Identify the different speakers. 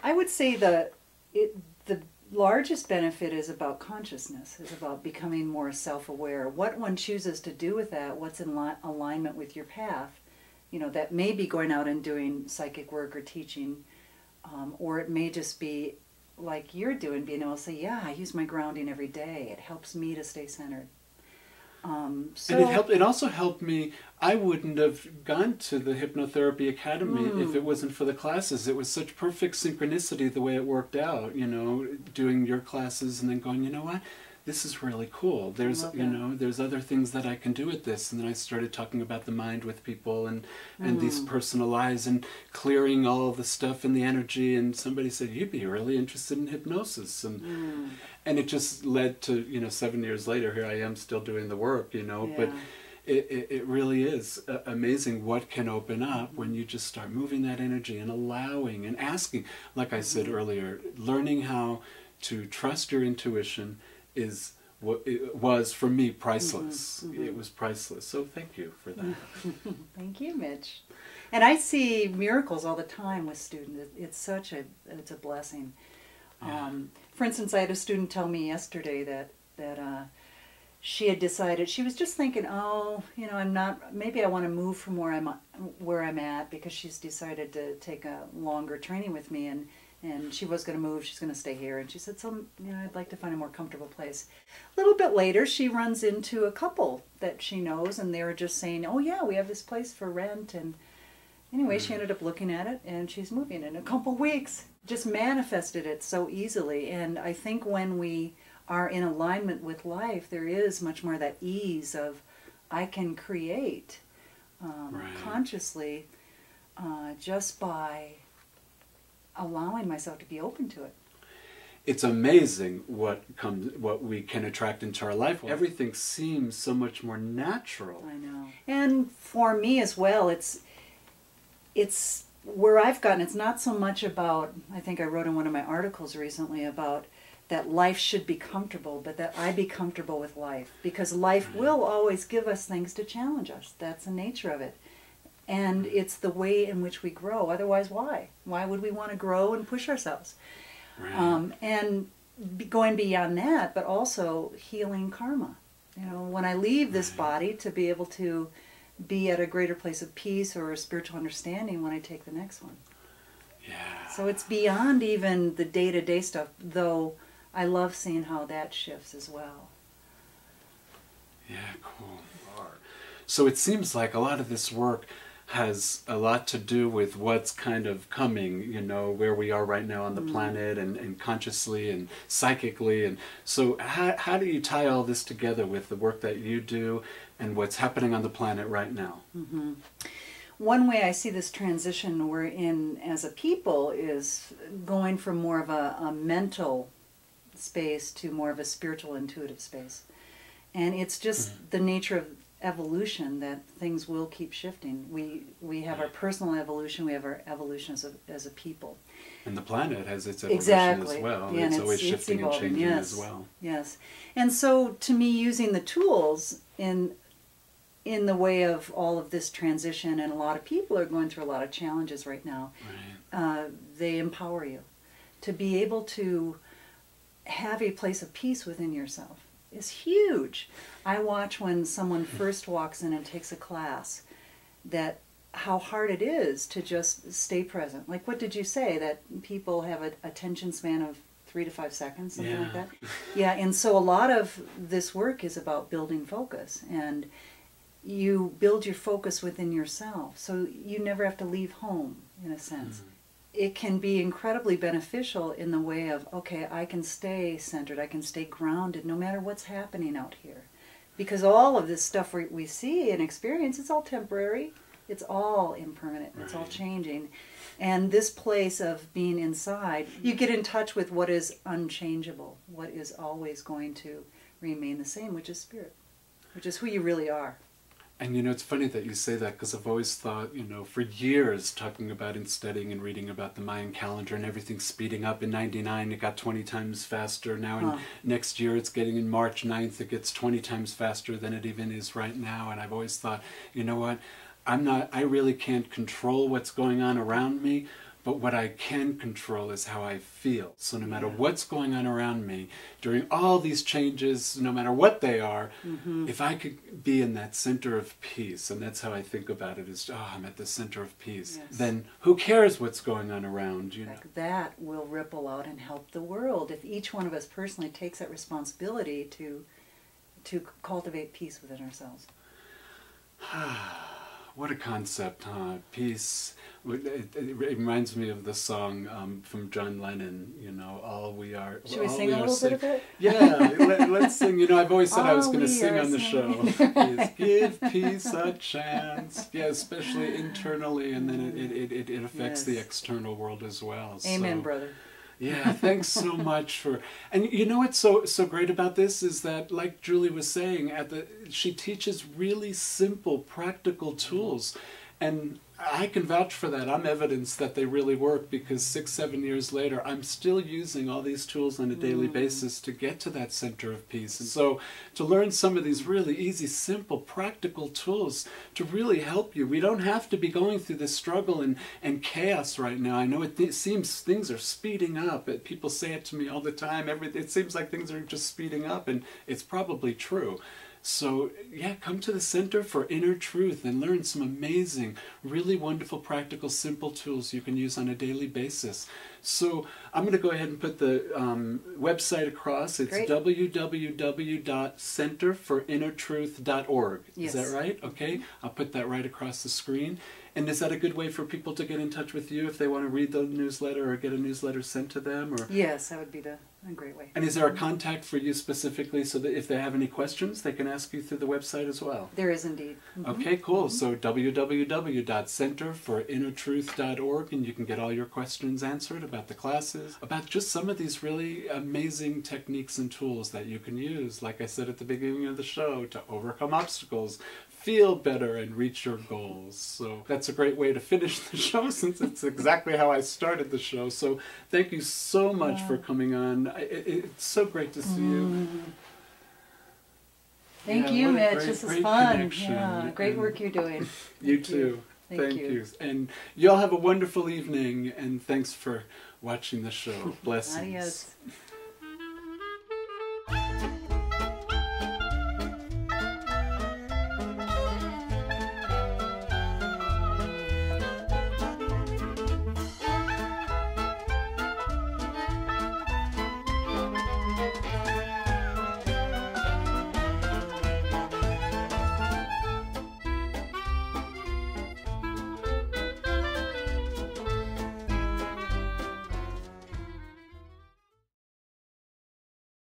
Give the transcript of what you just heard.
Speaker 1: I would say the largest benefit is about consciousness, is about becoming more self-aware. What one chooses to do with that, what's in alignment with your path, you know, that may be going out and doing psychic work or teaching, or it may just be like you're doing, being able to say, yeah, I use my grounding every day. It helps me to stay centered.
Speaker 2: And it also helped me. I wouldn't have gone to the hypnotherapy academy if it wasn't for the classes. It was such perfect synchronicity the way it worked out, you know, doing your classes and then going, you know what, this is really cool. There's, you know, there's other things that I can do with this. And then I started talking about the mind with people and these personal eyes and clearing all of the stuff and the energy. And somebody said, you'd be really interested in hypnosis. And it just led to, you know, 7 years later, here I am still doing the work, you know. But it really is amazing what can open up when you just start moving that energy and allowing and asking. Like I said earlier, learning how to trust your intuition is what it was for me priceless. It was priceless. So thank you for that.
Speaker 1: Thank you, Mitch. And I see miracles all the time with students. It's a blessing. For instance, I had a student tell me yesterday that she had decided, she was just thinking, oh, you know, maybe I want to move from where I'm at, because she's decided to take a longer training with me, and she was going to move, she's going to stay here. And she said, so, you know, I'd like to find a more comfortable place. A little bit later, she runs into a couple that she knows, and they were just saying, oh yeah, we have this place for rent. And anyway, she ended up looking at it, and she's moving in a couple weeks. Just manifested it so easily. And I think when we are in alignment with life, there is much more that ease of, I can create consciously just by allowing myself to be open to it.
Speaker 2: It's amazing what we can attract into our life. Everything seems so much more natural.
Speaker 1: I know. And for me as well, it's where I've gotten, it's not so much about, I think I wrote in one of my articles recently about that life should be comfortable, but that I be comfortable with life. Because life will always give us things to challenge us. That's the nature of it. And it's the way in which we grow. Otherwise, why? Why would we want to grow and push ourselves? And going beyond that, but also healing karma. You know, when I leave this body, to be able to be at a greater place of peace or a spiritual understanding when I take the next one.
Speaker 2: Yeah.
Speaker 1: So it's beyond even the day-to-day stuff, though I love seeing how that shifts as well.
Speaker 2: Yeah, cool. So it seems like a lot of this work has a lot to do with what's kind of coming, you know, where we are right now on the planet, and consciously and psychically. And so how do you tie all this together with the work that you do and what's happening on the planet right now?
Speaker 1: One way I see this transition we're in as a people is going from more of a mental space to more of a spiritual, intuitive space. And it's just the nature of evolution that things will keep shifting. We have our personal evolution, we have our evolution as a people.
Speaker 2: And the planet has its evolution as well.
Speaker 1: Yeah,
Speaker 2: it's always shifting and changing as well.
Speaker 1: Yes. And so to me, using the tools in the way of all of this transition, and a lot of people are going through a lot of challenges right now, they empower you to be able to have a place of peace within yourself. Is huge. I watch when someone first walks in and takes a class, that how hard it is to just stay present. Like, what did you say? That people have a attention span of 3 to 5 seconds, something like that? Yeah, and so a lot of this work is about building focus, and you build your focus within yourself, so you never have to leave home, in a sense. It can be incredibly beneficial in the way of, okay, I can stay centered, I can stay grounded no matter what's happening out here. Because all of this stuff we see and experience, it's all temporary, it's all impermanent, it's all changing. And this place of being inside, you get in touch with what is unchangeable, what is always going to remain the same, which is spirit, which is who you really are.
Speaker 2: And you know, it's funny that you say that, because I've always thought, you know, for years talking about and studying and reading about the Mayan calendar and everything speeding up. In '99 it got 20 times faster. Now in next year it's getting, in March 9th it gets 20 times faster than it even is right now. And I've always thought, you know what, I really can't control what's going on around me, But what I can control is how I feel. So no matter what's going on around me, during all these changes, no matter what they are, if I could be in that center of peace, and that's how I think about it, is, oh, I'm at the center of peace, then who cares what's going on around, you know?
Speaker 1: That will ripple out and help the world if each one of us personally takes that responsibility to cultivate peace within ourselves.
Speaker 2: What a concept, huh? Peace. It reminds me of the song from John Lennon, you know, all we are.
Speaker 1: Should we sing a little bit of it?
Speaker 2: Yeah, let's sing. You know, I've always said I was going to sing on the show. Is give peace a chance. Yeah, especially internally, and then it affects the external world as well.
Speaker 1: Amen, brother.
Speaker 2: Yeah, thanks so much for, and you know what's so great about this is that, like Julie was saying, she teaches really simple, practical tools, and I can vouch for that. I'm evidence that they really work, because 6-7 years later, I'm still using all these tools on a daily basis to get to that center of peace. And so to learn some of these really easy, simple, practical tools to really help you. We don't have to be going through this struggle and chaos right now. I know it seems things are speeding up. People say it to me all the time. It seems like things are just speeding up, and it's probably true. So, yeah, come to the Center for Inner Truth and learn some amazing, really wonderful, practical, simple tools you can use on a daily basis. So I'm going to go ahead and put the website across. It's www.centerforinnertruth.org. Is that right? Okay. I'll put that right across the screen. And is that a good way for people to get in touch with you if they want to read the newsletter or get a newsletter sent to them? Or
Speaker 1: yes, that would be a great way.
Speaker 2: And is there a contact for you specifically so that if they have any questions, they can ask you through the website as well?
Speaker 1: There is indeed.
Speaker 2: Okay, cool. So www.centerforinnertruth.org, and you can get all your questions answered about the classes, about just some of these really amazing techniques and tools that you can use, like I said at the beginning of the show, to overcome obstacles, feel better, and reach your goals. So that's a great way to finish the show, since it's exactly how I started the show. So thank you so much for coming on. It's so great to see you.
Speaker 1: Thank you, Mitch. This is fun. Connection. Yeah, great work you're doing.
Speaker 2: You too. Thank you. And you all have a wonderful evening, and thanks for watching the show. Blessings.
Speaker 1: Adios.